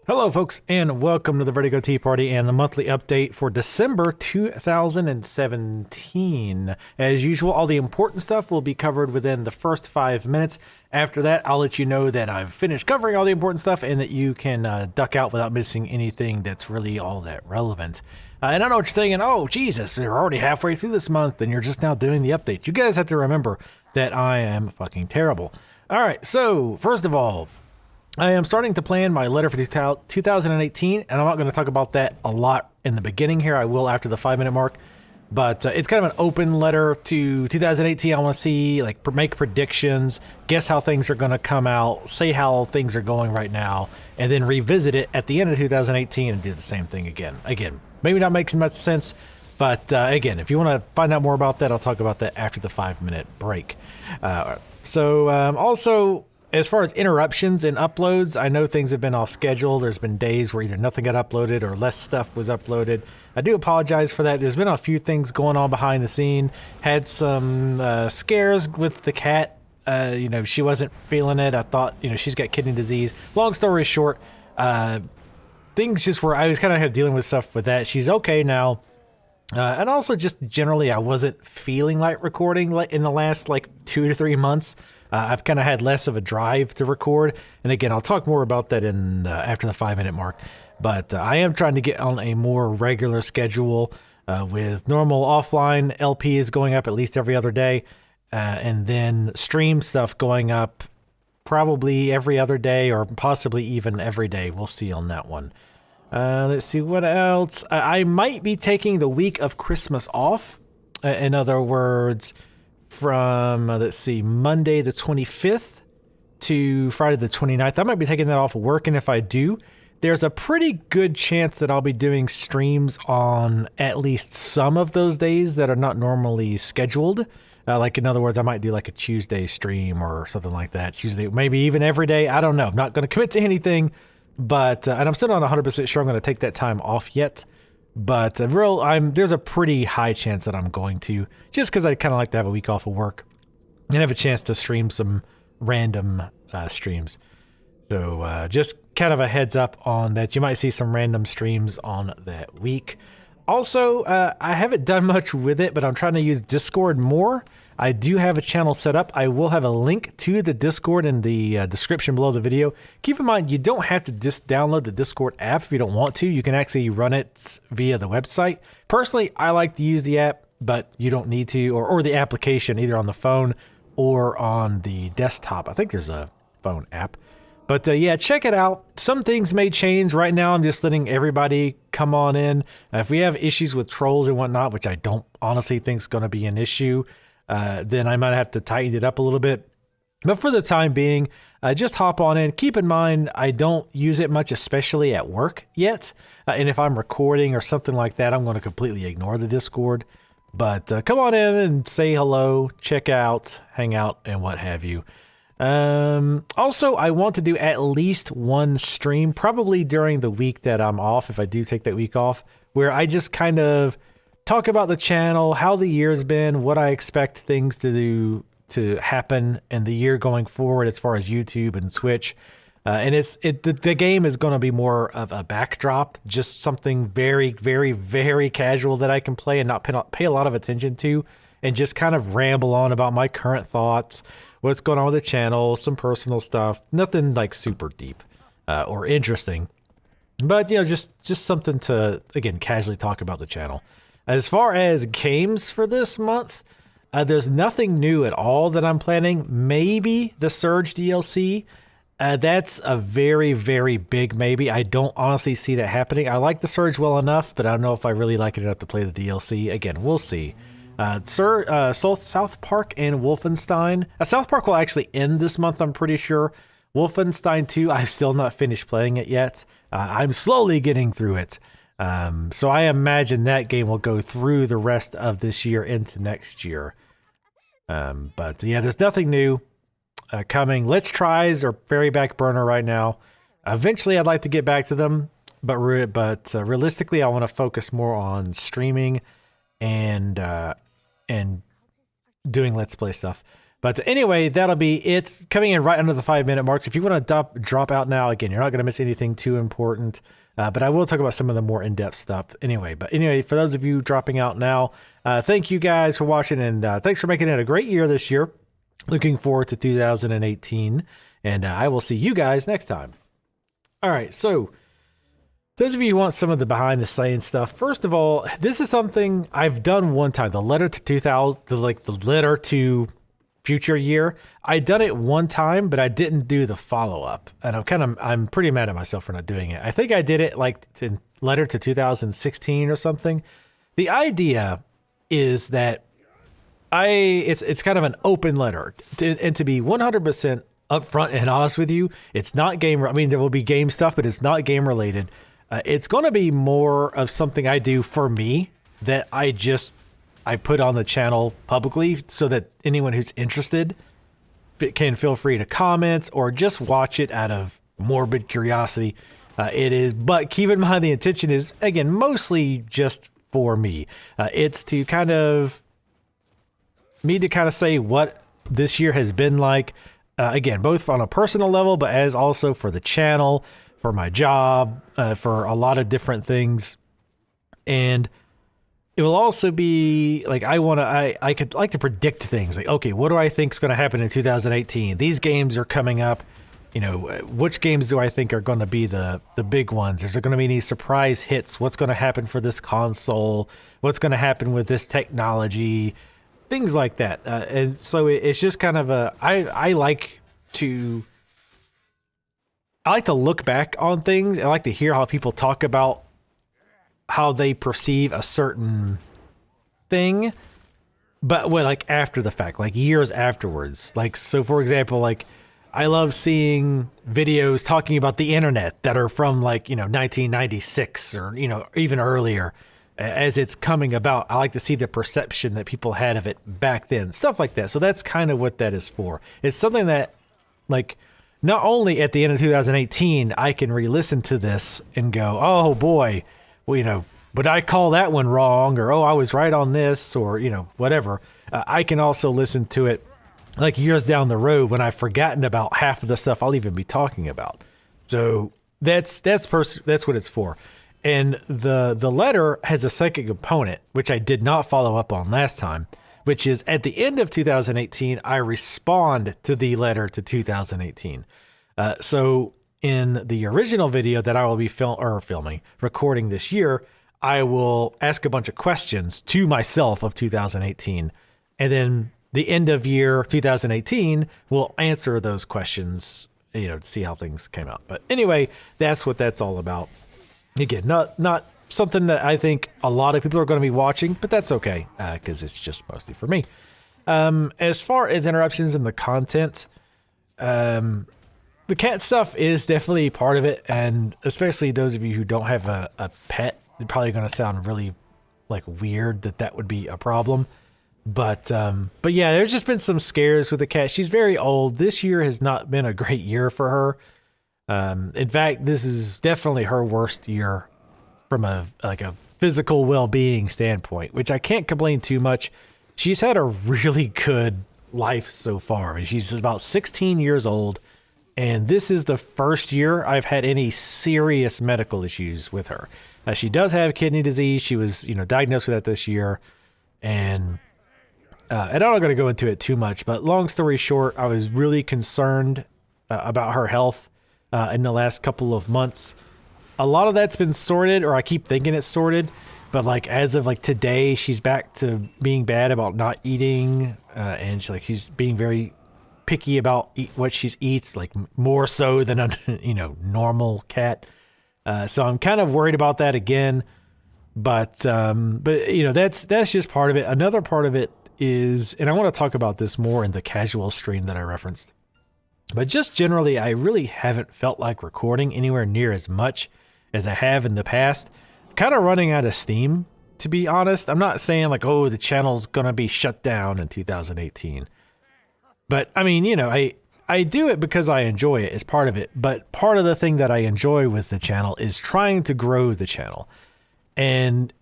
Hello, folks, and welcome to the Vertigo Tea Party and the monthly update for December 2017. As usual, all the important stuff will be covered within the first 5 minutes. After that, I'll let you know that I've finished covering all the important stuff and that you can duck out without missing anything that's really all that relevant. And I know what you're thinking, oh, Jesus, we're already halfway through this month and you're just now doing the update. You guys have to remember that I am fucking terrible. All right, so first of all, I am starting to plan my letter for 2018, and I'm not going to talk about that a lot in the beginning here. I will after the 5-minute mark, but it's kind of an open letter to 2018. I want to see, like, make predictions, guess how things are going to come out, say how things are going right now, and then revisit it at the end of 2018 and do the same thing again. Again, maybe not making much sense, but again, if you want to find out more about that, I'll talk about that after the 5-minute break. Also, as far as interruptions and uploads, I know things have been off schedule. There's been days where either nothing got uploaded or less stuff was uploaded. I do apologize for that. There's been a few things going on behind the scene. Had some scares with the cat. She wasn't feeling it. I thought, she's got kidney disease. Long story short, things just were, I was kind of dealing with stuff with that. She's okay now. And also just generally, I wasn't feeling like recording like in the last 2 to 3 months. I've kind of had less of a drive to record. And again, I'll talk more about that in after the 5-minute mark. But I am trying to get on a more regular schedule with normal offline LPs going up at least every other day. And then stream stuff going up probably every other day or possibly even every day. We'll see on that one. Let's see what else. I might be taking the week of Christmas off. In other words, from, Monday the 25th to Friday the 29th. I might be taking that off of work, and if I do, there's a pretty good chance that I'll be doing streams on at least some of those days that are not normally scheduled. In other words, I might do like a Tuesday stream or something like that. Tuesday, maybe even every day. I don't know. I'm not going to commit to anything, but, and I'm still not 100% sure I'm going to take that time off yet. But there's a pretty high chance that I'm going to, just because I kind of like to have a week off of work and have a chance to stream some random streams. So just kind of a heads up on that. You might see some random streams on that week. Also, I haven't done much with it, but I'm trying to use Discord more. I do have a channel set up. I will have a link to the Discord in the description below the video. Keep in mind, you don't have to just download the Discord app if you don't want to. You can actually run it via the website. Personally, I like to use the app, but you don't need to, or the application, either on the phone or on the desktop. I think there's a phone app. But yeah, check it out. Some things may change. Right now, I'm just letting everybody come on in. If we have issues with trolls and whatnot, which I don't honestly think is going to be an issue, then I might have to tighten it up a little bit. But for the time being, just hop on in. Keep in mind, I don't use it much, especially at work yet. And if I'm recording or something like that, I'm going to completely ignore the Discord. But come on in and say hello, check out, hang out, and what have you. Also, I want to do at least one stream, probably during the week that I'm off, if I do take that week off, where I just kind of talk about the channel, how the year's been, what I expect things to happen in the year going forward as far as YouTube and Switch. And the game is going to be more of a backdrop, just something very, very, very casual that I can play and not pay a lot of attention to, and just kind of ramble on about my current thoughts, what's going on with the channel, some personal stuff, nothing like super deep or interesting, but just something to, again, casually talk about the channel. As far as games for this month, there's nothing new at all that I'm planning. Maybe the Surge DLC. That's a very, very big maybe. I don't honestly see that happening. I like the Surge well enough, but I don't know if I really like it enough to play the DLC. Again, we'll see. South Park and Wolfenstein. South Park will actually end this month, I'm pretty sure. Wolfenstein 2, I've still not finished playing it yet. I'm slowly getting through it. So I imagine that game will go through the rest of this year into next year. But yeah, there's nothing new coming. Let's Tries are very back burner right now. Eventually, I'd like to get back to them, but realistically, I want to focus more on streaming and doing Let's Play stuff. But anyway, that'll be it. Coming in right under the 5-minute marks. If you want to drop out now, again, you're not going to miss anything too important. But I will talk about some of the more in-depth stuff anyway. But anyway, for those of you dropping out now, thank you guys for watching, and thanks for making it a great year this year. Looking forward to 2018, and I will see you guys next time. All right, so those of you who want some of the behind-the-scenes stuff, first of all, this is something I've done one time. The letter to 2000, the letter to future year. I done it one time, but I didn't do the follow-up, and I'm pretty mad at myself for not doing it. I think I did it like in letter to 2016 or something. The idea is that it's kind of an open letter, and to be 100% upfront and honest with you, it's not game. I mean, there will be game stuff, but it's not game related. It's going to be more of something I do for me that I put on the channel publicly so that anyone who's interested can feel free to comment or just watch it out of morbid curiosity. But keep in mind the intention is, again, mostly just for me. It's to kind of say what this year has been like, again, both on a personal level, but as also for the channel, for my job, for a lot of different things. And it will also be like, I could like to predict things like, okay, what do I think is going to happen in 2018? These games are coming up. You know, which games do I think are going to be the big ones? Is there going to be any surprise hits? What's going to happen for this console? What's going to happen with this technology? Things like that. And so it's just kind of I like to look back on things. I like to hear how people talk about how they perceive a certain thing, but like after the fact, like years afterwards. Like, so for example, like I love seeing videos talking about the internet that are from 1996 or, even earlier as it's coming about. I like to see the perception that people had of it back then, stuff like that. So that's kind of what that is for. It's something that, like, not only at the end of 2018, I can re-listen to this and go, oh boy, well, but I call that one wrong, or, oh, I was right on this, or, whatever. I can also listen to it like years down the road when I've forgotten about half of the stuff I'll even be talking about. So that's what it's for. And the letter has a second component, which I did not follow up on last time, which is at the end of 2018, I respond to the letter to 2018. So in the original video that I will be recording this year, I will ask a bunch of questions to myself of 2018. And then the end of year 2018 will answer those questions, to see how things came out. But anyway, that's what that's all about. Again, not something that I think a lot of people are going to be watching, but that's okay, because it's just mostly for me. As far as interruptions in the content, the cat stuff is definitely part of it, and especially those of you who don't have a pet, it's probably going to sound really weird that would be a problem. But yeah, there's just been some scares with the cat. She's very old. This year has not been a great year for her. In fact, this is definitely her worst year from a physical well-being standpoint, which I can't complain too much. She's had a really good life so far. I mean, she's about 16 years old, and this is the first year I've had any serious medical issues with her. She does have kidney disease. She was, diagnosed with that this year, and I'm not going to go into it too much, but long story short, I was really concerned about her health in the last couple of months. A lot of that's been sorted, or I keep thinking it's sorted, but as of today, she's back to being bad about not eating, and she's being very picky about what she eats, more so than a normal cat. So I'm kind of worried about that again, but that's just part of it. Another part of it is, and I want to talk about this more in the casual stream that I referenced, but just generally, I really haven't felt like recording anywhere near as much as I have in the past. Kind of running out of steam, to be honest. I'm not saying oh, the channel's gonna be shut down in 2018, but I mean, I do it because I enjoy it as part of it. But part of the thing that I enjoy with the channel is trying to grow the channel. And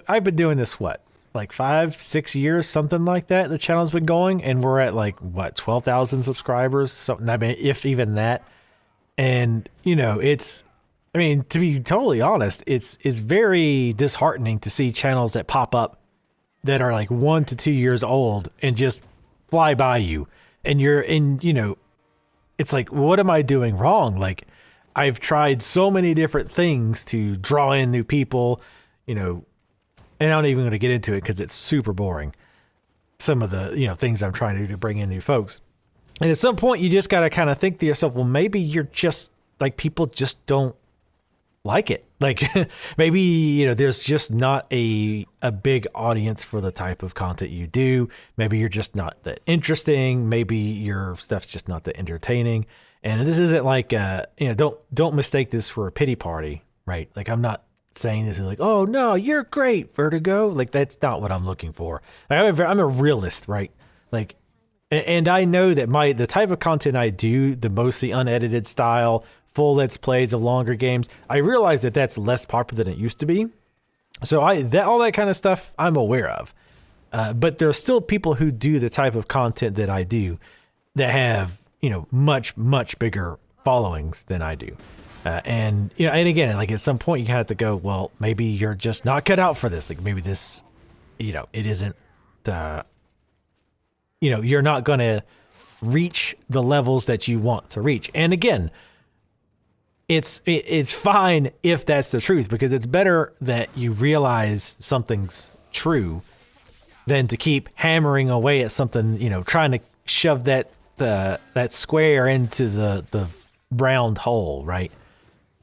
I've been doing this like 5-6 years, something like that. The channel's been going, and we're at like what 12,000 subscribers, something. I mean, if even that. And you know, it's. I mean, to be totally honest, it's very disheartening to see channels that pop up that are like 1 to 2 years old and just fly by you, and you're in. You know, it's like, what am I doing wrong? Like, I've tried so many different things to draw in new people. You know. And I'm not even going to get into it because it's super boring. Some of the, things I'm trying to do to bring in new folks. And at some point, you just got to kind of think to yourself, well, maybe you're just like, people just don't like it. Like maybe, there's just not a big audience for the type of content you do. Maybe you're just not that interesting. Maybe your stuff's just not that entertaining. And this isn't like, don't mistake this for a pity party, right? Like, I'm not saying this is like, oh no, you're great, Vertigo. Like, that's not what I'm looking for. Like, I'm a realist, right? Like, and I know that the type of content I do, the mostly unedited style, full let's plays of longer games, I realize that that's less popular than it used to be. So all that kind of stuff I'm aware of. But there are still people who do the type of content that I do that have, much, much bigger followings than I do. And again, like, at some point you have to go, well, maybe you're just not cut out for this. Like, maybe this, it isn't, you're not going to reach the levels that you want to reach. And again, it's fine if that's the truth, because it's better that you realize something's true than to keep hammering away at something, trying to shove that square into the round hole, right?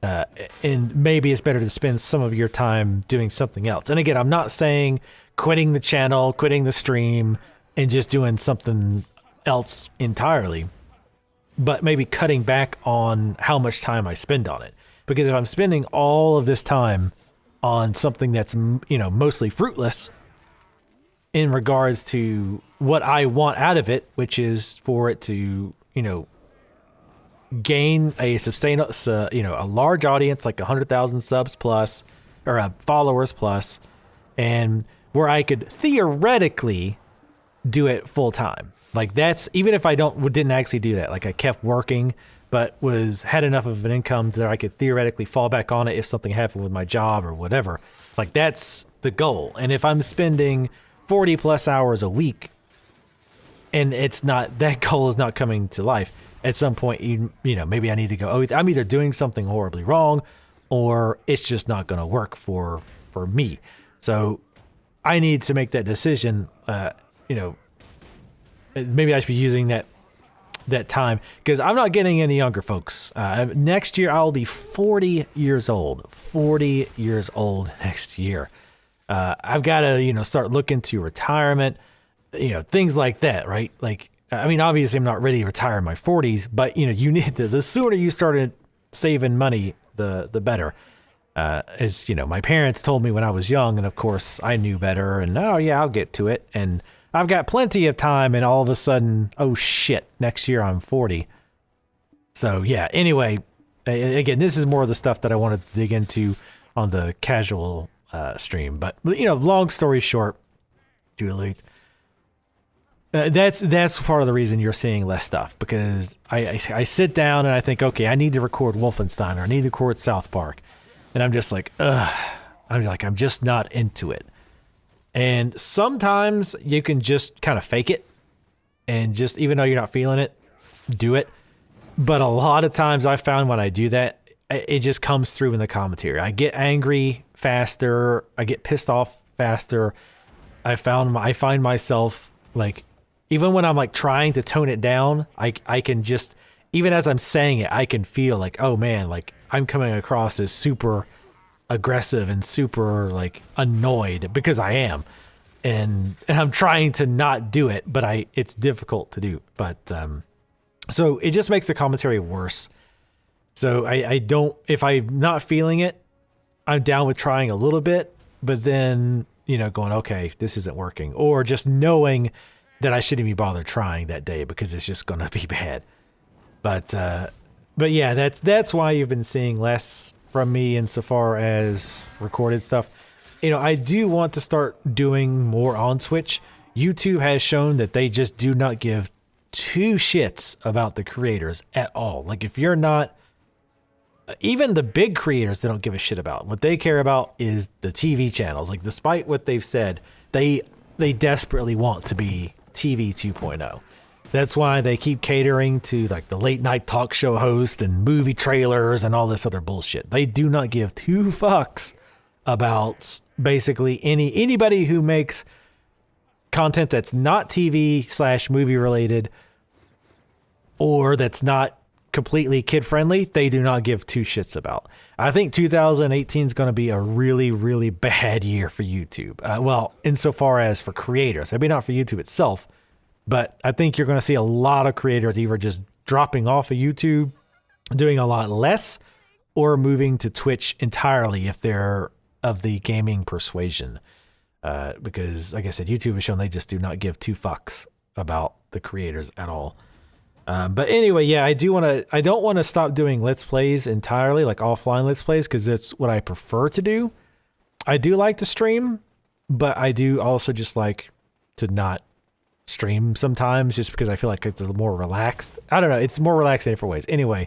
And maybe it's better to spend some of your time doing something else. And again, I'm not saying quitting the channel, quitting the stream, and just doing something else entirely, but maybe cutting back on how much time I spend on it. Because if I'm spending all of this time on something that's, mostly fruitless in regards to what I want out of it, which is for it to, gain a sustainable, a large audience, like 100,000 subs plus, or followers plus, and where I could theoretically do it full time. Like, that's, even if I didn't actually do that, like I kept working, but had enough of an income that I could theoretically fall back on it if something happened with my job or whatever. Like, that's the goal. And if I'm spending 40 plus hours a week and that goal is not coming to life, at some point, maybe I need to go, oh, I'm either doing something horribly wrong or it's just not going to work for me. So I need to make that decision. Maybe I should be using that time, because I'm not getting any younger, folks. Next year, I'll be 40 years old. 40 years old next year. I've got to, start looking to retirement, things like that, right? Like, I mean, obviously I'm not ready to retire in my 40s, but you need the sooner you started saving money, the better. As my parents told me when I was young, and of course I knew better, and oh yeah, I'll get to it. And I've got plenty of time, and all of a sudden, oh shit, next year I'm 40. So yeah, anyway, again, this is more of the stuff that I wanted to dig into on the casual stream. But long story short, Julie, that's part of the reason you're seeing less stuff, because I sit down and I think, okay, I need to record Wolfenstein, or I need to record South Park, and I'm just like, I'm just not into it. And sometimes you can just kind of fake it, and just, even though you're not feeling it, do it. But a lot of times I found when I do that, it just comes through in the commentary. I get angry faster. I get pissed off faster. I find myself, like, even when I'm like trying to tone it down, I can just, even as I'm saying it, I can feel like, oh man, like I'm coming across as super aggressive and super like annoyed, because I am. And I'm trying to not do it, but it's difficult to do. But so it just makes the commentary worse. So I don't, if I'm not feeling it, I'm down with trying a little bit, but then, going, okay, this isn't working. Or just knowing that I shouldn't be bothered trying that day because it's just going to be bad. But yeah, that's why you've been seeing less from me insofar as recorded stuff. I do want to start doing more on Twitch. YouTube has shown that they just do not give two shits about the creators at all. Like if you're not, even the big creators, they don't give a shit about. What they care about is the TV channels. Like despite what they've said, they desperately want to be TV 2.0. That's why they keep catering to like the late night talk show host and movie trailers and all this other bullshit. They do not give two fucks about basically anybody who makes content that's not TV/movie related or that's not completely kid friendly. They do not give two shits about. I think 2018 is going to be a really, really bad year for YouTube. Well, insofar as for creators, maybe not for YouTube itself, but I think you're going to see a lot of creators either just dropping off of YouTube, doing a lot less, or moving to Twitch entirely if they're of the gaming persuasion. Because, like I said, YouTube has shown they just do not give two fucks about the creators at all. But anyway, yeah, I don't want to stop doing Let's Plays entirely, like offline Let's Plays, because that's what I prefer to do. I do like to stream, but I do also just like to not stream sometimes just because I feel like it's a little more relaxed. I don't know. It's more relaxed in different ways. Anyway,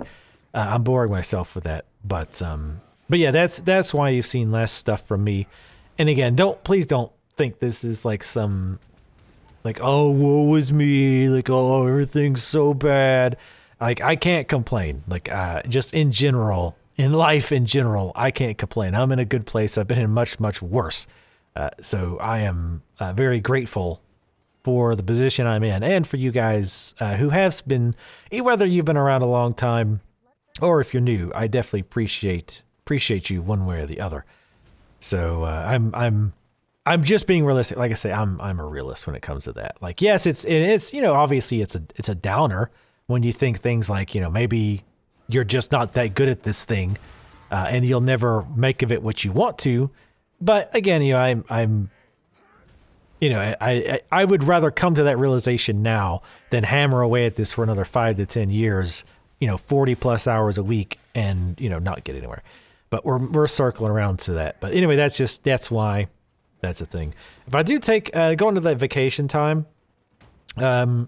I'm boring myself with that. But yeah, that's why you've seen less stuff from me. And again, please don't think this is like some, like, oh, woe is me, like, oh, everything's so bad. Like, I can't complain. Like, just in general, in life in general, I can't complain. I'm in a good place. I've been in much, much worse. So I am very grateful for the position I'm in, and for you guys who have been, whether you've been around a long time or if you're new. I definitely appreciate you one way or the other. So I'm just being realistic. Like I say, I'm a realist when it comes to that. Like, yes, it's obviously it's a downer when you think things like, maybe you're just not that good at this thing, and you'll never make of it what you want to. But again, I would rather come to that realization now than hammer away at this for another 5 to 10 years, 40 plus hours a week and, not get anywhere. But we're circling around to that. But anyway, that's why that's the thing. If I do take, go into that vacation time, I've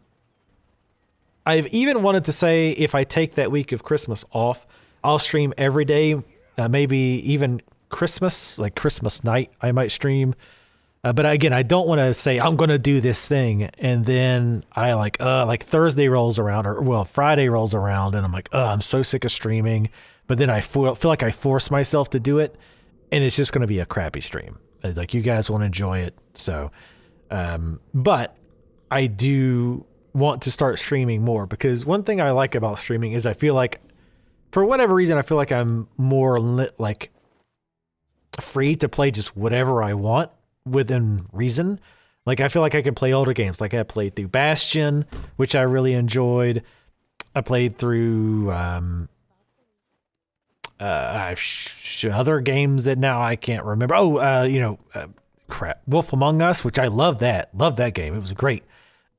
even wanted to say if I take that week of Christmas off, I'll stream every day, maybe even Christmas, like Christmas night, I might stream. But again, I don't want to say I'm going to do this thing and then I like Thursday rolls around or Friday rolls around and I'm like, I'm so sick of streaming. But then I feel like I force myself to do it and it's just going to be a crappy stream. Like you guys want to enjoy it. So, but I do want to start streaming more because one thing I like about streaming is I feel like for whatever reason, I feel like I'm more like free to play just whatever I want within reason. Like I feel like I can play older games. Like I played through Bastion, which I really enjoyed. I played through other games that now I can't remember. Wolf Among Us, which I love that game. It was great,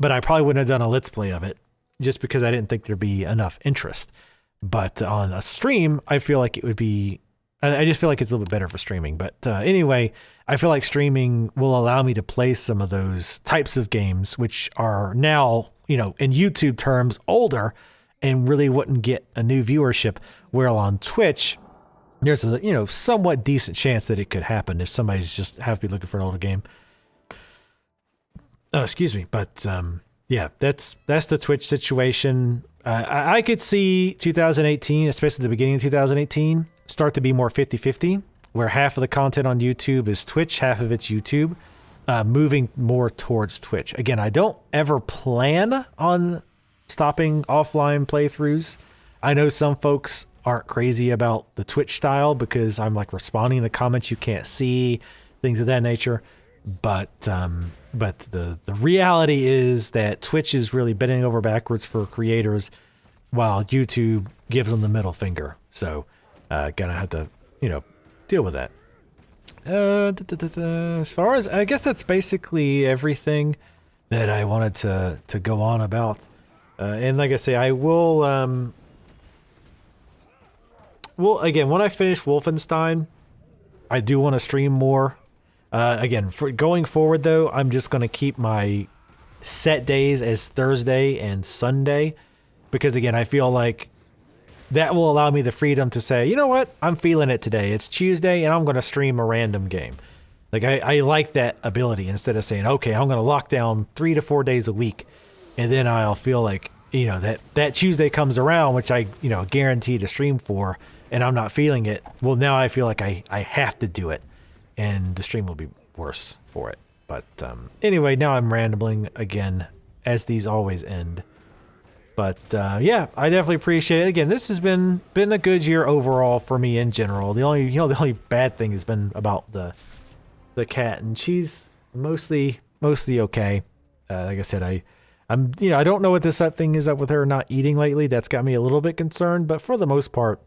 but I probably wouldn't have done a Let's Play of it just because I didn't think there'd be enough interest. But on a stream, I feel like it would be, I just feel like it's a little bit better for streaming. But anyway, I feel like streaming will allow me to play some of those types of games, which are now, in YouTube terms, older and really wouldn't get a new viewership. Where on Twitch, there's a, somewhat decent chance that it could happen if somebody's just have to be looking for an older game. Oh, excuse me. But yeah, that's the Twitch situation. I could see 2018, especially the beginning of 2018, start to be more 50-50, where half of the content on YouTube is Twitch, half of it's YouTube, moving more towards Twitch. Again, I don't ever plan on stopping offline playthroughs. I know some folks aren't crazy about the Twitch style because I'm like responding to comments you can't see, things of that nature. But the reality is that Twitch is really bending over backwards for creators while YouTube gives them the middle finger. So gonna have to, deal with that. As far as, I guess that's basically everything that I wanted to go on about. And like I say, I will, again, when I finish Wolfenstein, I do want to stream more. Again, for going forward though, I'm just going to keep my set days as Thursday and Sunday, because again, I feel like that will allow me the freedom to say, you know what, I'm feeling it today. It's Tuesday and I'm going to stream a random game. Like I like that ability, instead of saying, okay, I'm going to lock down 3 to 4 days a week, and then I'll feel like, you know, that Tuesday comes around, which I, you know, guarantee to stream for, and I'm not feeling it. Well, now I feel like I have to do it, and the stream will be worse for it. But anyway, now I'm rambling again, as these always end. But yeah, I definitely appreciate it. Again, this has been a good year overall for me in general. The only bad thing has been about the cat, and she's mostly okay. Like I said, I'm I don't know what this thing is up with her not eating lately. That's got me a little bit concerned, but for the most part,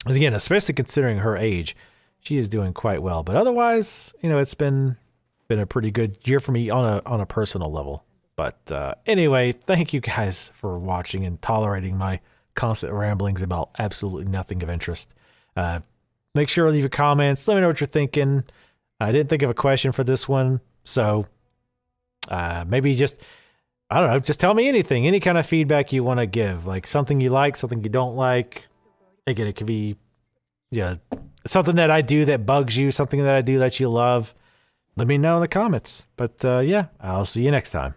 again, especially considering her age, she is doing quite well. But otherwise, it's been a pretty good year for me on a personal level. But anyway, thank you guys for watching and tolerating my constant ramblings about absolutely nothing of interest. Make sure to leave your comments. Let me know what you're thinking. I didn't think of a question for this one, so maybe just, I don't know, just tell me anything, any kind of feedback you want to give, like something you like, something you don't like. Again, it could be something that I do that bugs you, something that I do that you love. Let me know in the comments. But yeah, I'll see you next time.